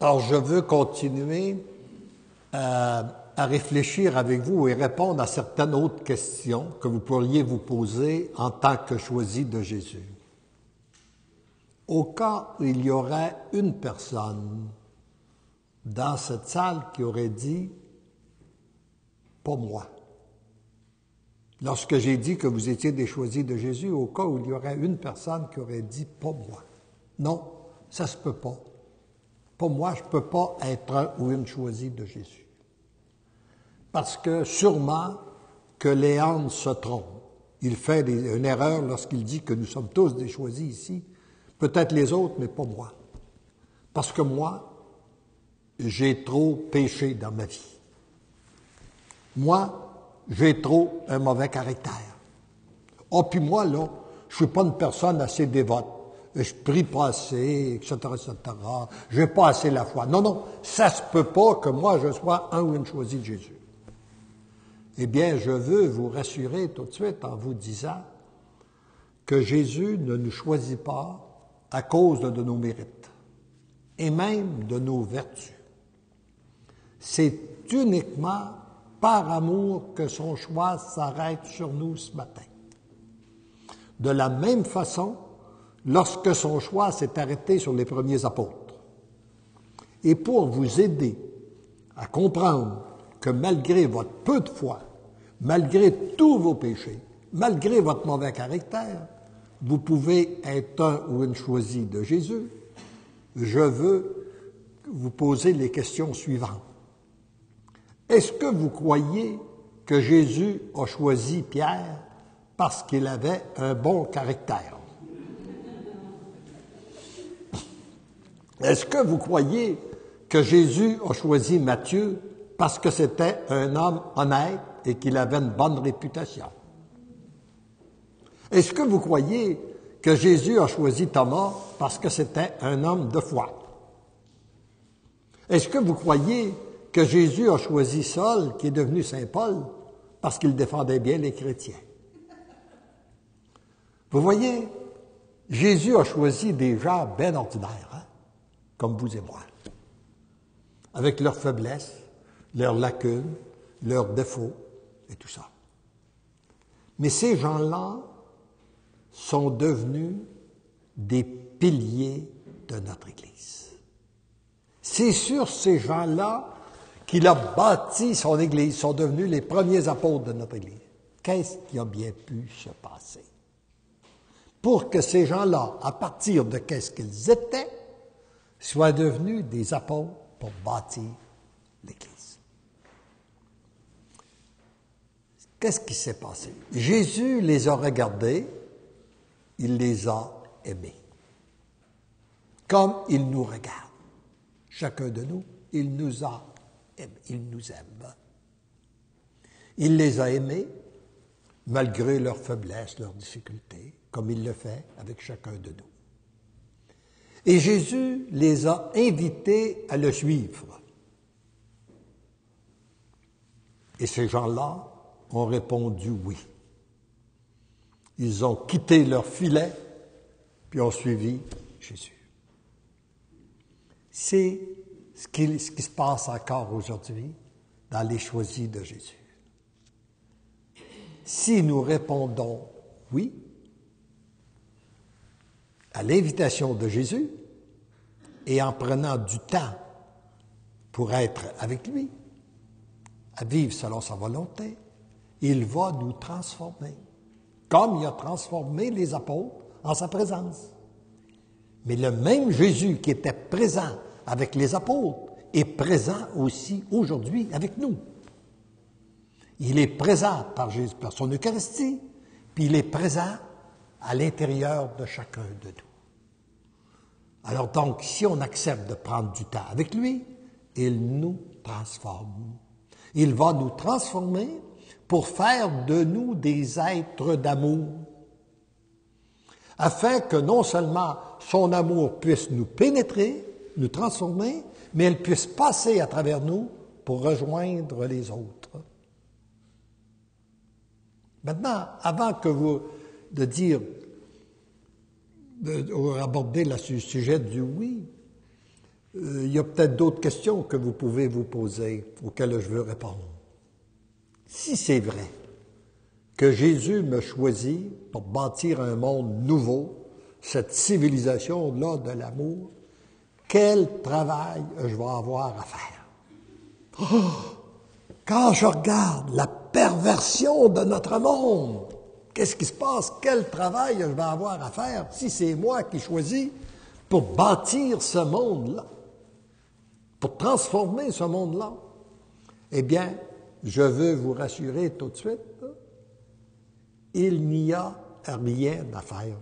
Alors, je veux continuer à réfléchir avec vous et répondre à certaines autres questions que vous pourriez vous poser en tant que choisi de Jésus. Au cas où il y aurait une personne dans cette salle qui aurait dit « pas moi ». Lorsque j'ai dit que vous étiez des choisis de Jésus, au cas où il y aurait une personne qui aurait dit « pas moi ». Non, ça se peut pas. Pas moi, je ne peux pas être un ou une choisie de Jésus. Parce que sûrement que Léandre se trompe. Il fait une erreur lorsqu'il dit que nous sommes tous des choisis ici. Peut-être les autres, mais pas moi. Parce que moi, j'ai trop péché dans ma vie. Moi, j'ai trop un mauvais caractère. Oh, puis moi, là, je suis pas une personne assez dévote. Je prie pas assez, etc., etc. Je n'ai pas assez la foi. Non, non, ça se peut pas que moi, je sois un ou une choisie de Jésus. Eh bien, je veux vous rassurer tout de suite en vous disant que Jésus ne nous choisit pas à cause de nos mérites et même de nos vertus. C'est uniquement par amour que son choix s'arrête sur nous ce matin. De la même façon, lorsque son choix s'est arrêté sur les premiers apôtres. Et pour vous aider à comprendre que malgré votre peu de foi, malgré tous vos péchés, malgré votre mauvais caractère, vous pouvez être un ou une choisie de Jésus, je veux vous poser les questions suivantes. Est-ce que vous croyez que Jésus a choisi Pierre parce qu'il avait un bon caractère? Est-ce que vous croyez que Jésus a choisi Matthieu parce que c'était un homme honnête et qu'il avait une bonne réputation? Est-ce que vous croyez que Jésus a choisi Thomas parce que c'était un homme de foi? Est-ce que vous croyez que Jésus a choisi Saul, qui est devenu Saint Paul, parce qu'il défendait bien les chrétiens? Vous voyez, Jésus a choisi des gens bien ordinaires, hein, comme vous et moi, avec leurs faiblesses, leurs lacunes, leurs défauts et tout ça. Mais ces gens-là sont devenus des piliers de notre Église. C'est sur ces gens-là qu'il a bâti son Église, sont devenus les premiers apôtres de notre Église. Qu'est-ce qui a bien pu se passer? Pour que ces gens-là, à partir de qu'est-ce qu'ils étaient, soient devenus des apôtres pour bâtir l'Église. Qu'est-ce qui s'est passé? Jésus les a regardés, il les a aimés. Comme il nous regarde. Chacun de nous, il nous a aimés, il nous aime. Il les a aimés malgré leurs faiblesses, leurs difficultés, comme il le fait avec chacun de nous. Et Jésus les a invités à le suivre. Et ces gens-là ont répondu oui. Ils ont quitté leur filet, puis ont suivi Jésus. C'est ce qui se passe encore aujourd'hui dans les choisis de Jésus. Si nous répondons oui à l'invitation de Jésus et en prenant du temps pour être avec lui, à vivre selon sa volonté, il va nous transformer, comme il a transformé les apôtres en sa présence. Mais le même Jésus qui était présent avec les apôtres est présent aussi aujourd'hui avec nous. Il est présent par Jésus, par son Eucharistie, puis il est présent à l'intérieur de chacun de nous. Alors donc, si on accepte de prendre du temps avec lui, il nous transforme. Il va nous transformer pour faire de nous des êtres d'amour, afin que non seulement son amour puisse nous pénétrer, nous transformer, mais elle puisse passer à travers nous pour rejoindre les autres. Maintenant, avant que vous aborder le sujet du oui, Il y a peut-être d'autres questions que vous pouvez vous poser, auxquelles je veux répondre. Si c'est vrai que Jésus me choisit pour bâtir un monde nouveau, cette civilisation-là de l'amour, quel travail je vais avoir à faire? Oh! Quand je regarde la perversion de notre monde, qu'est-ce qui se passe? Quel travail je vais avoir à faire si c'est moi qui choisis pour bâtir ce monde-là, pour transformer ce monde-là? Eh bien, je veux vous rassurer tout de suite, il n'y a rien à faire.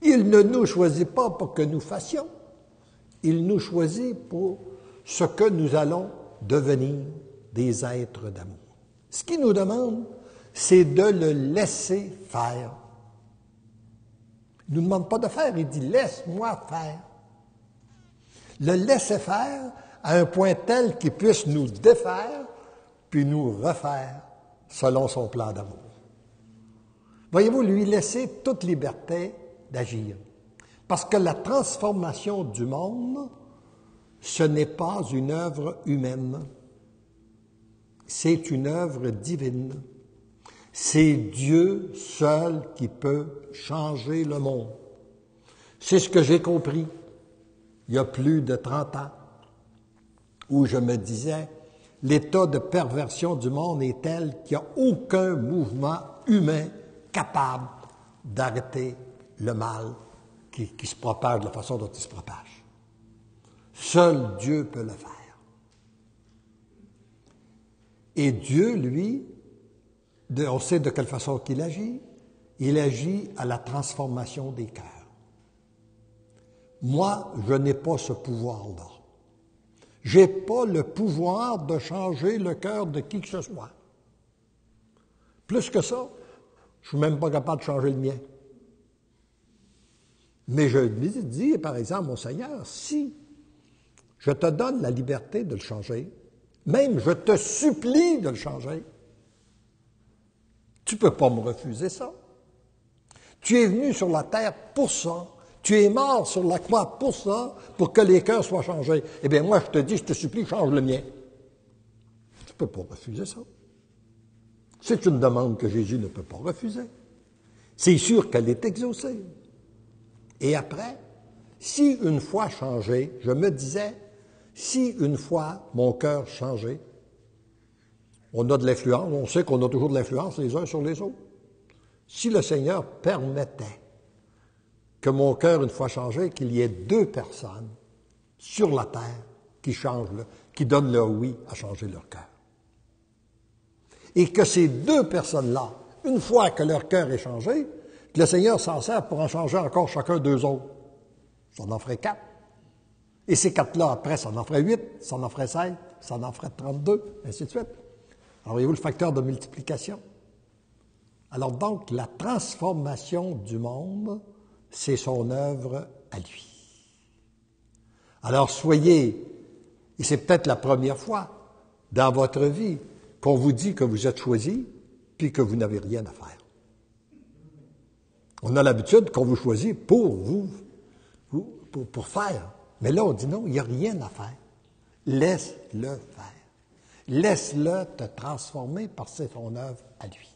Il ne nous choisit pas pour que nous fassions, il nous choisit pour ce que nous allons devenir, des êtres d'amour. Ce qu'il nous demande, c'est de le laisser faire. Il ne nous demande pas de faire, il dit « laisse-moi faire ». Le laisser faire à un point tel qu'il puisse nous défaire puis nous refaire selon son plan d'amour. Voyez-vous, lui laisser toute liberté d'agir. Parce que la transformation du monde, ce n'est pas une œuvre humaine. C'est une œuvre divine. C'est Dieu seul qui peut changer le monde. C'est ce que j'ai compris il y a plus de 30 ans, où je me disais, l'état de perversion du monde est tel qu'il n'y a aucun mouvement humain capable d'arrêter le mal qui se propage de la façon dont il se propage. Seul Dieu peut le faire. Et Dieu, lui, on sait de quelle façon qu'il agit. Il agit à la transformation des cœurs. Moi, je n'ai pas ce pouvoir-là. Je n'ai pas le pouvoir de changer le cœur de qui que ce soit. Plus que ça, je ne suis même pas capable de changer le mien. Mais je lui dis, par exemple, mon Seigneur, si je te donne la liberté de le changer, même je te supplie de le changer, tu ne peux pas me refuser ça. Tu es venu sur la terre pour ça. Tu es mort sur la croix pour ça, pour que les cœurs soient changés. Eh bien, moi, je te dis, je te supplie, change le mien. Tu ne peux pas refuser ça. C'est une demande que Jésus ne peut pas refuser. C'est sûr qu'elle est exaucée. Et après, si une fois changé, je me disais, si une fois mon cœur changé, on a de l'influence, on sait qu'on a toujours de l'influence les uns sur les autres. Si le Seigneur permettait que mon cœur, une fois changé, qu'il y ait 2 personnes sur la terre qui changent, qui donnent leur oui à changer leur cœur. Et que ces 2 personnes-là, une fois que leur cœur est changé, que le Seigneur s'en sert pour en changer encore chacun 2 autres. Ça en ferait 4. Et ces 4-là, après, ça en ferait 8, ça en ferait 16, ça en ferait 32, ainsi de suite. Alors, voyez-vous le facteur de multiplication? Alors donc, la transformation du monde, c'est son œuvre à lui. Alors soyez, et c'est peut-être la première fois dans votre vie qu'on vous dit que vous êtes choisi, puis que vous n'avez rien à faire. On a l'habitude qu'on vous choisit pour pour faire. Mais là, on dit non, il n'y a rien à faire. Laisse-le faire. Laisse-le te transformer par son œuvre à lui.